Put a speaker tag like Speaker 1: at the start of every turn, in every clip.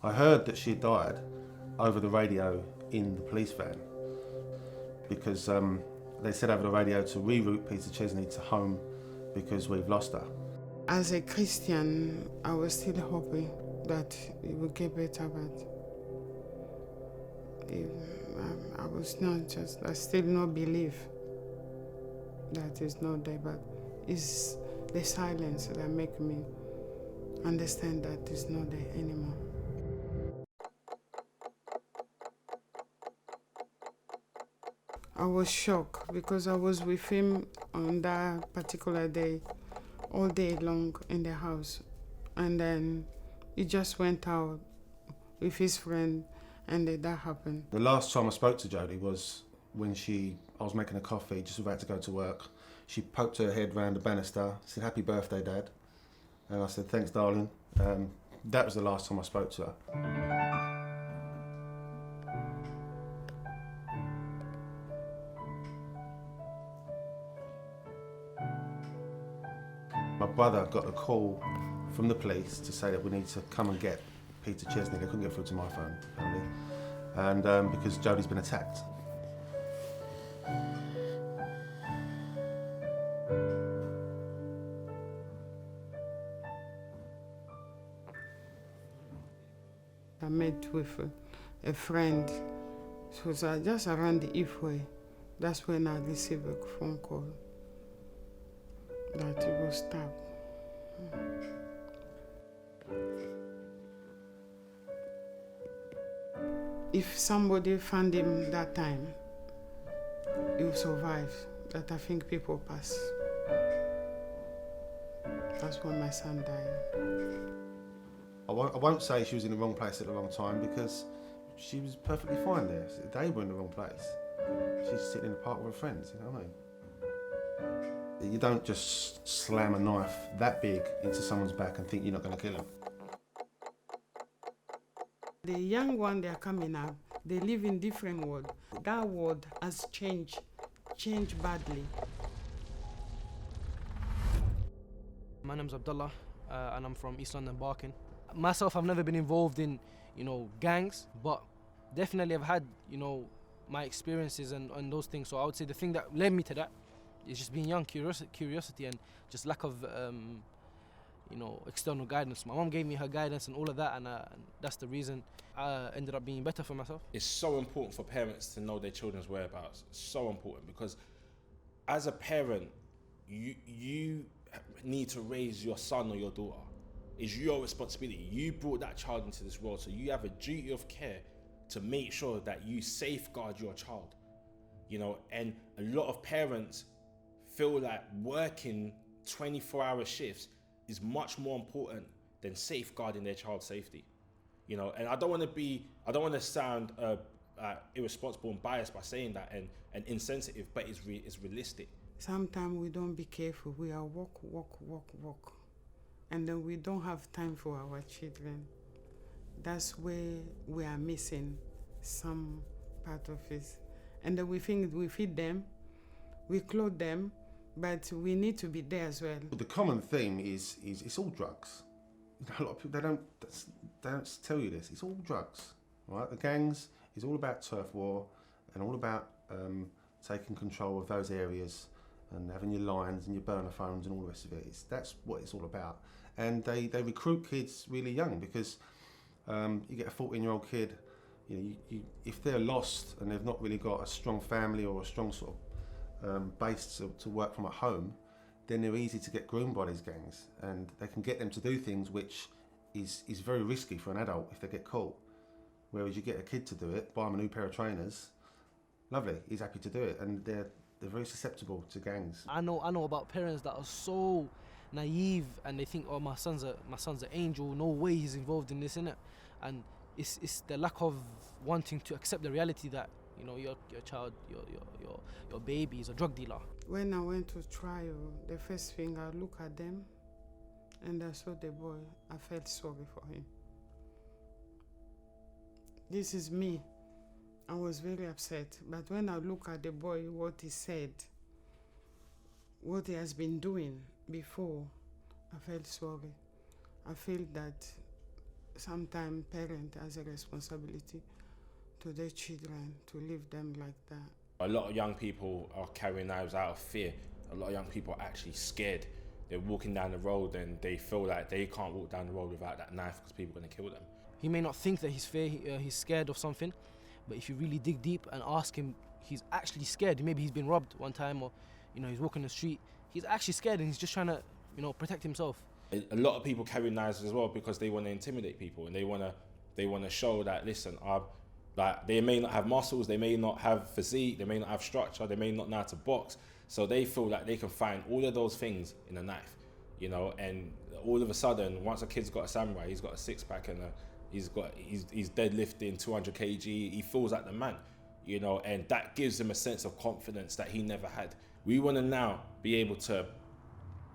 Speaker 1: I heard that she died over the radio in the police van because they said over the radio to reroute Peter Chesney to home because we've lost her.
Speaker 2: As a Christian, I was still hoping that it would get better, but I was not just, I still not believe that it's not there, but it's the silence that make me understand that it's not there anymore. I was shocked because I was with him on that particular day, all day long in the house. And then he just went out with his friend and then that happened.
Speaker 1: The last time I spoke to Jodie was when I was making a coffee, just about to go to work. She poked her head round the banister, said, "Happy birthday, Dad." And I said, "Thanks, darling." That was the last time I spoke to her. My brother got a call from the police to say that we need to come and get Peter Chesney. They couldn't get through to my phone, apparently, and because Jodie's been attacked.
Speaker 2: I met with a friend. It was just around the Ifway. That's when I received a phone call that he was stabbed. If somebody found him that time, he would survive. That I think people pass. That's when my son died.
Speaker 1: I won't say she was in the wrong place at the wrong time because she was perfectly fine there. They were in the wrong place. She's sitting in the park with her friends, you know what I mean? You don't just slam a knife that big into someone's back and think you're not going to kill them.
Speaker 2: The young one, they are coming up. They live in different world. That world has changed badly.
Speaker 3: My name's Abdullah, and I'm from East London, Barking. Myself, I've never been involved in, gangs, but definitely I've had, my experiences and those things. So I would say the thing that led me to that is just being young, curiosity, and just lack of, external guidance. My mom gave me her guidance and all of that, and that's the reason I ended up being better for myself.
Speaker 4: It's so important for parents to know their children's whereabouts. It's so important because as a parent, you need to raise your son or your daughter. It's your responsibility. You brought that child into this world, so you have a duty of care to make sure that you safeguard your child. And a lot of parents feel like working 24-hour shifts is much more important than safeguarding their child's safety. And I don't want to sound irresponsible and biased by saying that and insensitive, but it's realistic.
Speaker 2: Sometimes we don't be careful. We are walk. And then we don't have time for our children. That's where we are missing some part of it. And then we think we feed them, we clothe them, but we need to be there as well.
Speaker 1: The common theme is it's all drugs. A lot of people, they don't tell you this. It's all drugs, right? The gangs is all about turf war and all about taking control of those areas and having your lines and your burner phones and all the rest of it. That's what it's all about. And they recruit kids really young because you get a 14-year-old kid, if they're lost and they've not really got a strong family or a strong sort of base to work from at home, then they're easy to get groomed by these gangs, and they can get them to do things which is very risky for an adult if they get caught. Whereas you get a kid to do it, buy him a new pair of trainers, lovely, he's happy to do it, and they're very susceptible to gangs.
Speaker 3: I know about parents that are so naive and they think, oh, my son's an angel, no way he's involved in this, innit? And it's the lack of wanting to accept the reality that your child, your baby is a drug dealer.
Speaker 2: When I went to trial, the first thing I look at them and I saw the boy, I felt sorry for him. This is me. I was very upset, but when I look at the boy, what he said, what he has been doing before, I felt sorry. I feel that sometimes parent has a responsibility to their children to leave them like that.
Speaker 4: A lot of young people are carrying knives out of fear. A lot of young people are actually scared. They're walking down the road and they feel like they can't walk down the road without that knife because people are going to kill them.
Speaker 3: He may not think that he's scared of something, but if you really dig deep and ask him, he's actually scared. Maybe he's been robbed one time, or he's walking the street. He's actually scared and he's just trying to protect himself.
Speaker 4: A lot of people carry knives as well because they want to intimidate people and they want to show that, listen, like they may not have muscles, they may not have physique, they may not have structure, they may not know how to box. So they feel like they can find all of those things in a knife, and all of a sudden, once a kid's got a samurai, he's got a six pack and he's deadlifting 200 kg, he feels like the man, and that gives him a sense of confidence that he never had. We want to now be able to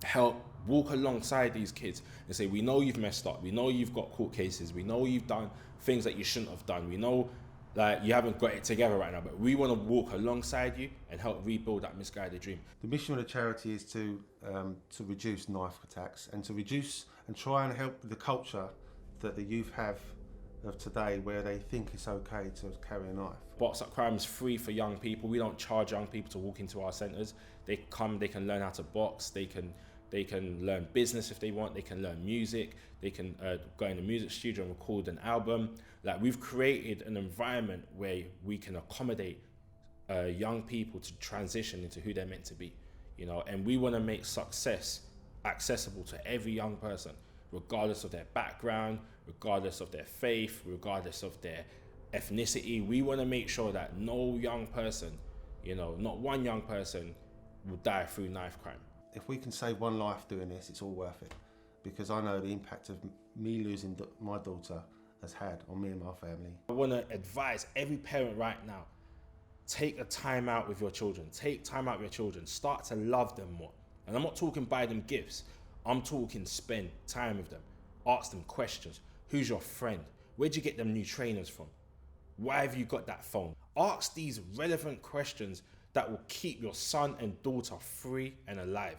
Speaker 4: help walk alongside these kids and say, we know you've messed up, we know you've got court cases, we know you've done things that you shouldn't have done, we know that you haven't got it together right now, but we want to walk alongside you and help rebuild that misguided dream.
Speaker 1: The mission of the charity is to reduce knife attacks and to reduce and try and help the culture that the youth have of today, where they think it's okay to carry a knife.
Speaker 4: Box Up Crime is free for young people. We don't charge young people to walk into our centres. They come, they can learn how to box, they can learn business if they want, they can learn music, they can go in the music studio and record an album. Like, we've created an environment where we can accommodate young people to transition into who they're meant to be, and we want to make success accessible to every young person, regardless of their background, regardless of their faith, regardless of their ethnicity. We want to make sure that no young person, not one young person will die through knife crime.
Speaker 1: If we can save one life doing this, it's all worth it, because I know the impact of me losing my daughter has had on me and my family.
Speaker 4: I want to advise every parent right now, take a time out with your children. Take time out with your children. Start to love them more. And I'm not talking buy them gifts. I'm talking spend time with them. Ask them questions. Who's your friend? Where'd you get them new trainers from? Why have you got that phone? Ask these relevant questions that will keep your son and daughter free and alive.